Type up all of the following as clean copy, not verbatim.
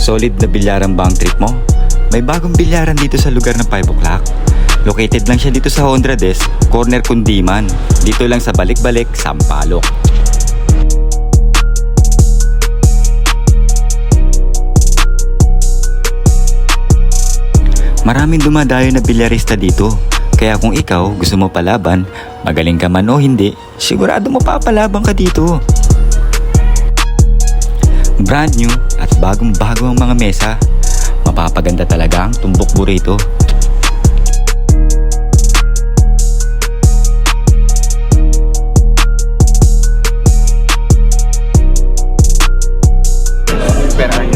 Solid na bilyaran ba ang trip mo? May bagong bilyaran dito sa lugar ng 5 o'clock. Located lang siya dito sa Honrades, corner Kundiman. Dito lang sa Balik-Balik, Sampaloc. Maraming dumadayo na bilyarista dito. Kaya kung ikaw gusto mo palaban, magaling ka man o hindi, sigurado mo papalaban ka dito. Brand new at bagong-bago ang mga mesa. Mapapaganda talaga ang tumbok burrito. Per hour.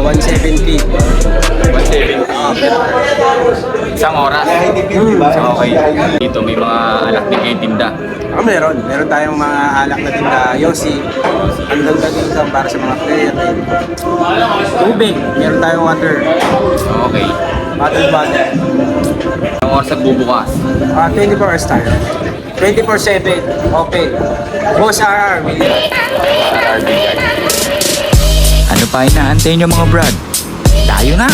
170. 170. Isang oras. Okay. Dito may mga alak din kayo tinda. Meron tayong mga alak na tinda, Yossi. Ang dagdag dito para sa mga player. Tubig, meron tayong water. Okay. Bottle. Isang oras nagbubukas. 24 hours tayo. 24/7, open. Boss RR, RRB guys. Ano pa inaantay nyo mga brad? Tayo na!